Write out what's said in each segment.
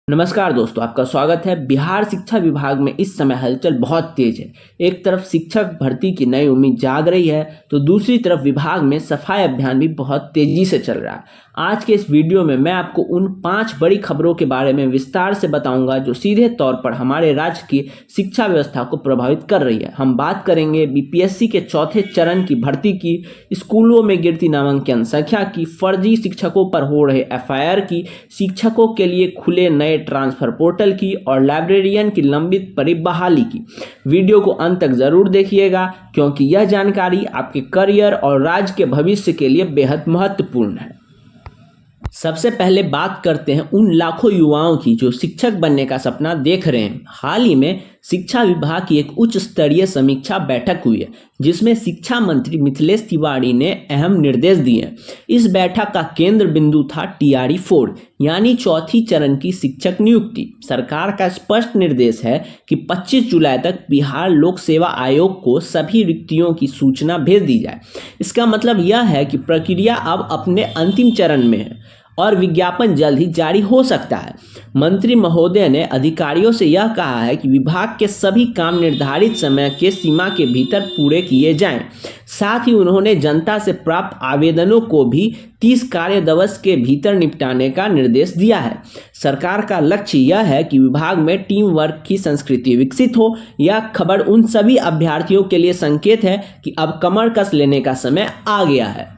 नमस्कार दोस्तों, आपका स्वागत है। बिहार शिक्षा विभाग में इस समय हलचल बहुत तेज है। एक तरफ शिक्षक भर्ती की नई उम्मीद जाग रही है, तो दूसरी तरफ विभाग में सफाई अभियान भी बहुत तेजी से चल रहा है। आज के इस वीडियो में मैं आपको उन 5 बड़ी खबरों के बारे में विस्तार से बताऊंगा जो सीधे तौर पर हमारे राज्य की शिक्षा व्यवस्था को प्रभावित कर रही है। हम बात करेंगे बीपीएससी के चौथे चरण की भर्ती की, स्कूलों में गिरती नामांकन संख्या की, फर्जी शिक्षकों पर हो रहे एफआईआर की, शिक्षकों के लिए खुले नए ट्रांसफर पोर्टल की और लाइब्रेरियन की लंबित बहाली की। वीडियो को अंत तक जरूर देखिएगा, क्योंकि यह जानकारी आपके करियर और राज्य के भविष्य के लिए बेहद महत्वपूर्ण है। सबसे पहले बात करते हैं उन लाखों युवाओं की जो शिक्षक बनने का सपना देख रहे हैं। हाल ही में शिक्षा विभाग की एक उच्च स्तरीय समीक्षा बैठक हुई है, जिसमें शिक्षा मंत्री मिथिलेश तिवारी ने अहम निर्देश दिए हैं। इस बैठक का केंद्र बिंदु था टीआरई 4 यानी चौथी चरण की शिक्षक नियुक्ति। सरकार का स्पष्ट निर्देश है कि 25 जुलाई तक बिहार लोक सेवा आयोग को सभी रिक्तियों की सूचना भेज दी जाए। इसका मतलब यह है कि प्रक्रिया अब अपने अंतिम चरण में है और विज्ञापन जल्द ही जारी हो सकता है। मंत्री महोदय ने अधिकारियों से यह कहा है कि विभाग के सभी काम निर्धारित समय के सीमा के भीतर पूरे किए जाएं। साथ ही उन्होंने जनता से प्राप्त आवेदनों को भी 30 कार्य दिवस के भीतर निपटाने का निर्देश दिया है। सरकार का लक्ष्य यह है कि विभाग में टीम वर्क की संस्कृति विकसित हो। यह खबर उन सभी अभ्यर्थियों के लिए संकेत है कि अब कमर कस लेने का समय आ गया है।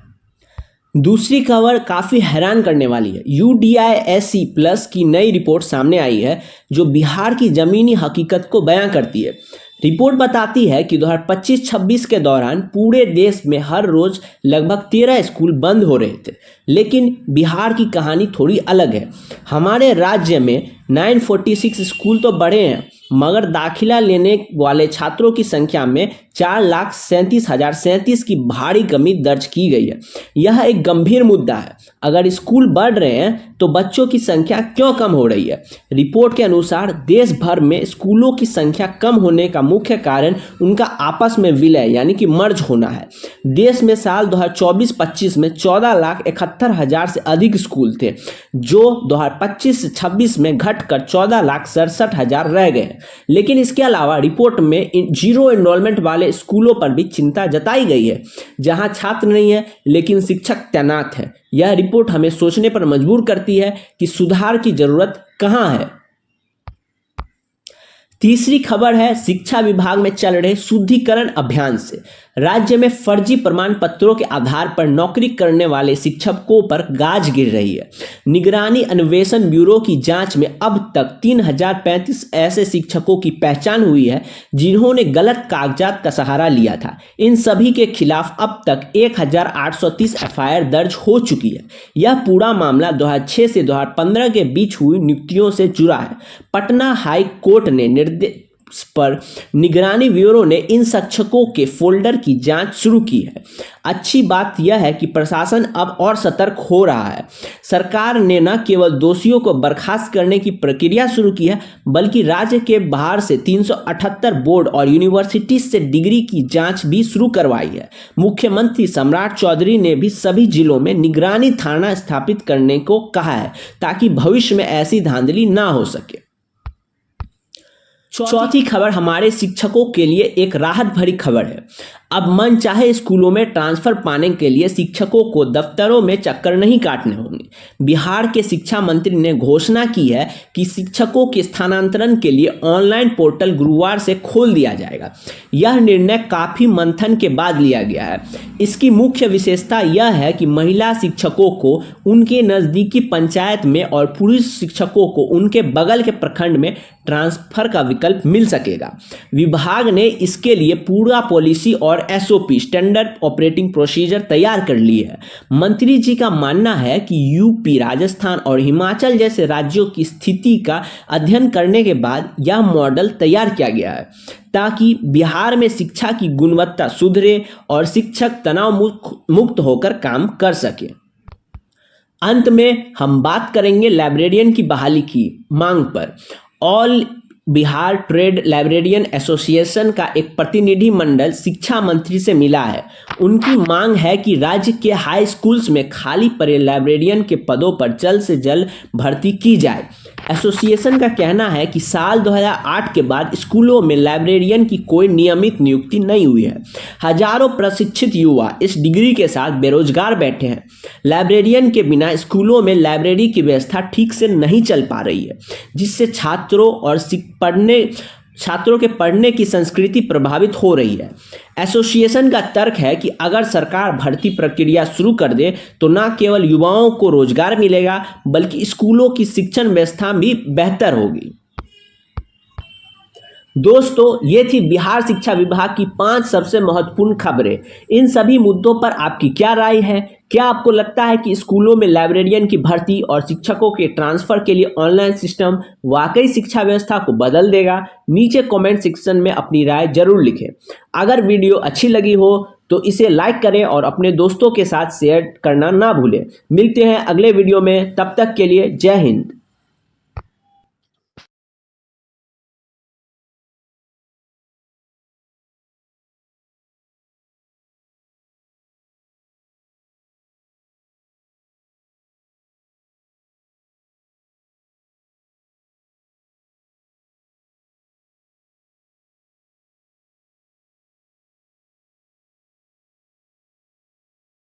दूसरी खबर काफ़ी हैरान करने वाली है। UDISC प्लस की नई रिपोर्ट सामने आई है, जो बिहार की ज़मीनी हकीकत को बयां करती है। रिपोर्ट बताती है कि 2025-26 के दौरान पूरे देश में हर रोज़ लगभग 13 स्कूल बंद हो रहे थे, लेकिन बिहार की कहानी थोड़ी अलग है। हमारे राज्य में 946 स्कूल तो बढ़े हैं, मगर दाखिला लेने वाले छात्रों की संख्या में 4,37,037 की भारी कमी दर्ज की गई है। यह एक गंभीर मुद्दा है। अगर स्कूल बढ़ रहे हैं तो बच्चों की संख्या क्यों कम हो रही है? रिपोर्ट के अनुसार देश भर में स्कूलों की संख्या कम होने का मुख्य कारण उनका आपस में विलय यानी कि मर्ज होना है। देश में साल 2024-25 में 14,71,000 से अधिक स्कूल थे, जो 2025-26 में घटकर 14,67,000 रह गए। लेकिन इसके अलावा रिपोर्ट में जीरो एनरोलमेंट वाले स्कूलों पर भी चिंता जताई गई है, जहां छात्र नहीं है लेकिन शिक्षक तैनात है। यह रिपोर्ट हमें सोचने पर मजबूर करती है कि सुधार की जरूरत कहां है। तीसरी खबर है शिक्षा विभाग में चल रहे शुद्धिकरण अभियान से। राज्य में फर्जी प्रमाण पत्रों के आधार पर नौकरी करने वाले शिक्षकों पर गाज गिर रही है। निगरानी अन्वेषण ब्यूरो की जांच में अब तक 3035 ऐसे शिक्षकों की पहचान हुई है जिन्होंने गलत कागजात का सहारा लिया था। इन सभी के खिलाफ अब तक 1830 एफआईआर दर्ज हो चुकी है। यह पूरा मामला 2006 से 2015 के बीच हुई नियुक्तियों से जुड़ा है। पटना हाई कोर्ट ने निर्देश पर निगरानी ब्यूरो ने इन शिक्षकों के फोल्डर की जांच शुरू की है। अच्छी बात यह है कि प्रशासन अब और सतर्क हो रहा है। सरकार ने न केवल दोषियों को बर्खास्त करने की प्रक्रिया शुरू की है, बल्कि राज्य के बाहर से 378 बोर्ड और यूनिवर्सिटी से डिग्री की जांच भी शुरू करवाई है। मुख्यमंत्री सम्राट चौधरी ने भी सभी जिलों में निगरानी थाना स्थापित करने को कहा है, ताकि भविष्य में ऐसी धांधली ना हो सके। चौथी खबर हमारे शिक्षकों के लिए एक राहत भरी खबर है। अब मन चाहे स्कूलों में ट्रांसफर पाने के लिए शिक्षकों को दफ्तरों में चक्कर नहीं काटने होंगे। बिहार के शिक्षा मंत्री ने घोषणा की है कि शिक्षकों के स्थानांतरण के लिए ऑनलाइन पोर्टल गुरुवार से खोल दिया जाएगा। यह निर्णय काफी मंथन के बाद लिया गया है। इसकी मुख्य विशेषता यह है कि महिला शिक्षकों को उनके नजदीकी पंचायत में और पुरुष शिक्षकों को उनके बगल के प्रखंड में ट्रांसफर का विकल्प मिल सकेगा। विभाग ने इसके लिए पूरा पॉलिसी और एसओपी स्टैंडर्ड ऑपरेटिंग प्रोसीजर तैयार कर ली है। मंत्री जी का मानना है कि यूपी, राजस्थान और हिमाचल जैसे राज्यों की स्थिति का अध्ययन करने के बाद यह मॉडल तैयार किया गया है, ताकि बिहार में शिक्षा की गुणवत्ता सुधरे और शिक्षक तनाव मुक्त होकर काम कर सके। अंत में हम बात करेंगे लाइब्रेरियन की बहाली की मांग पर। All Bihar trade librarian association का एक प्रतिनिधि मंडल शिक्षा मंत्री से मिला है। उनकी मांग है कि राज्य के हाई स्कूल्स में खाली पड़े लाइब्रेरियन के पदों पर जल्द से जल्द भर्ती की जाए। एसोसिएशन का कहना है कि साल 2008 के बाद स्कूलों में लाइब्रेरियन की कोई नियमित नियुक्ति नहीं हुई है। हजारों प्रशिक्षित युवा इस डिग्री के साथ बेरोजगार बैठे हैं। लाइब्रेरियन के बिना स्कूलों में लाइब्रेरी की व्यवस्था ठीक से नहीं चल पा रही है, जिससे छात्रों के पढ़ने की संस्कृति प्रभावित हो रही है। एसोसिएशन का तर्क है कि अगर सरकार भर्ती प्रक्रिया शुरू कर दे तो न केवल युवाओं को रोजगार मिलेगा, बल्कि स्कूलों की शिक्षण व्यवस्था भी बेहतर होगी। दोस्तों, ये थी बिहार शिक्षा विभाग की 5 सबसे महत्वपूर्ण खबरें। इन सभी मुद्दों पर आपकी क्या राय है? क्या आपको लगता है कि स्कूलों में लाइब्रेरियन की भर्ती और शिक्षकों के ट्रांसफर के लिए ऑनलाइन सिस्टम वाकई शिक्षा व्यवस्था को बदल देगा? नीचे कमेंट सेक्शन में अपनी राय जरूर लिखें। अगर वीडियो अच्छी लगी हो तो इसे लाइक करें और अपने दोस्तों के साथ शेयर करना ना भूलें। मिलते हैं अगले वीडियो में, तब तक के लिए जय हिंद।